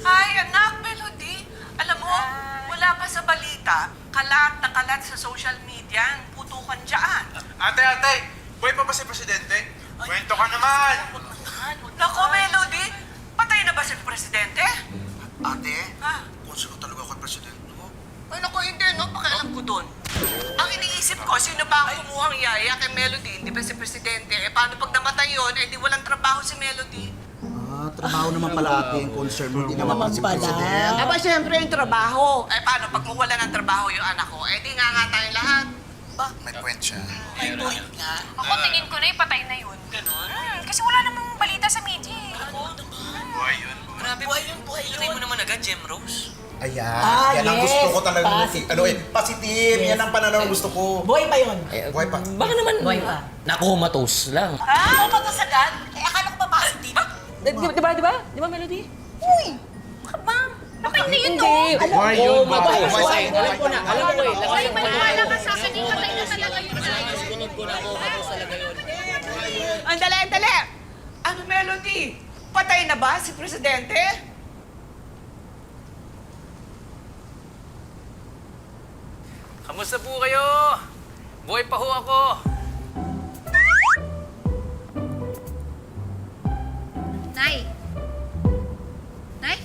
Ay, anak, Melody. Alam mo, wala ka sa balita. Kalat na kalat sa social media. Putukan dyan. Ate, buhay pa ba si Presidente? Kwento ka naman! Naku, Melody. Patay na ba si Presidente? Ate, Ha? kung sino talaga ako Presidente mo? Ay, naku, hindi, no? Pakialam ko doon. Ang iniisip ko, sino ba ang kumuhang yaya kay Melody? Hindi ba si Presidente? Eh, paano pag namatay yun? Eh, di walang trabaho si Melody. Trabaho naman pala ate yung concern mo. Hindi naman si Presidente. Aba, siyempre yung trabaho. Eh, paano pag mawala ng trabaho yung anak ko? Eh, di nga tayong lahat. May point siya. May point nga. Ako tingin ko na patay na yun. Ganon? Kasi wala namang balita sa media eh. Buhay yun. Grabe, buhay yun. Ilagay mo naman agad, Gem Rose. Ayan, yan ang gusto ko talaga. Positive. Yan ang pananaw gusto ko. Buhay pa yun. Buhay pa. Baka naman, Buhay pa. nakumatos lang. Ha? Matos agad? Eh, akala ko pa positive. Di ba, Melody? Uy! Ma'am! Bakit hindi yun to? Buhay yun, buhay. Buhay. Alam ko na. Ay, maniwala ka sa akin. Patay na talaga yun. Andali! Ano, Melody? Patay na ba si Presidente? Kamusta po kayo? Buhay pa ho ako. Nay! Nay?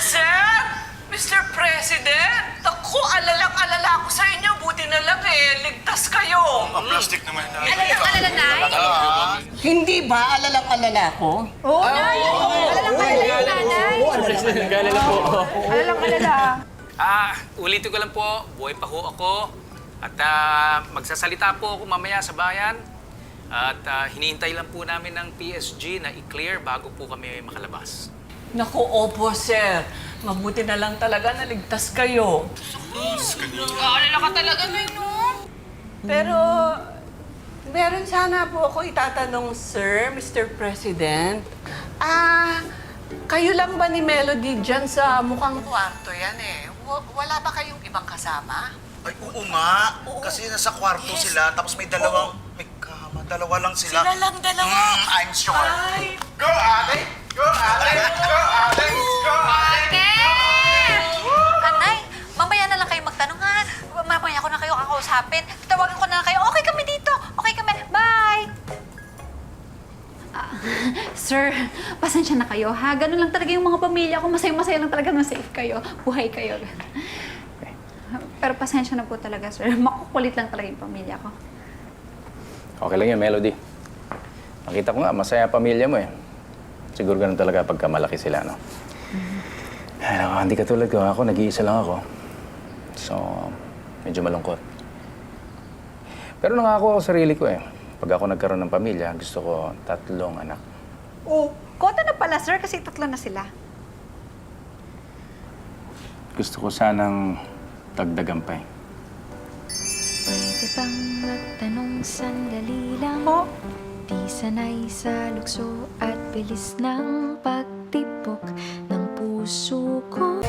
Sir? Mr. President? Ako, alalang-alala ko sa inyo. Buti na lang ligtas kayo. Ang plastic naman na. Alala, Nay? Hindi ba alalang-alala ko? Alala, Nay? Nag-alala po. Alala. Ulitin ko lang po, buhay pa ho ako. At magsasalita po ako mamaya sa bayan. At hinihintay lang po namin ng PSG na i-clear bago po kami makalabas. Naku, opo, sir. Mabuti na lang talaga naligtas kayo. Alala ka talaga, Nay, no? Pero, meron sana po ako itatanong, sir, Mr. President. Kayo lang ba ni Melody dyan sa mukhang kwarto yan eh? Wala ba kayong ibang kasama? Ay, oo nga. Kasi nasa kwarto sila, tapos may dalawang, may kama. Dalawa lang sila. Sila lang dalawa. I'm sure. Ay! Go, ate! Go, ate! Go, ate! Go, ate! Anay, mamaya na lang kayo magtanong, ha? Mamaya ko na kayo kakausapin. Tawagan ko na lang kayo. Okay kami dito. Okay kami. Bye! Sir, pasensya na kayo, ha? Ganun lang talaga yung mga pamilya ko. Masaya-masaya lang talaga na safe kayo. Buhay kayo. Pero pasensya na po talaga, sir. Makukulit lang talaga yung pamilya ko. Okay lang yun, Melody. Nakita ko nga, masaya ang pamilya mo eh. Siguro ganun talaga pagka malaki sila, no? Ay, naku, hindi katulad ko. Ako, nag-iisa lang ako. So, medyo malungkot. Pero nangako ako sa sarili ko eh. Pag ako nagkaroon ng pamilya, gusto ko 3 anak. Oh, kota na pala, sir, kasi 3 na sila. Gusto ko sanang dagdagan pa eh. Pwede bang magtanong sandali lang? Di sanay sa lukso at bilis ng pagtibok ng puso ko.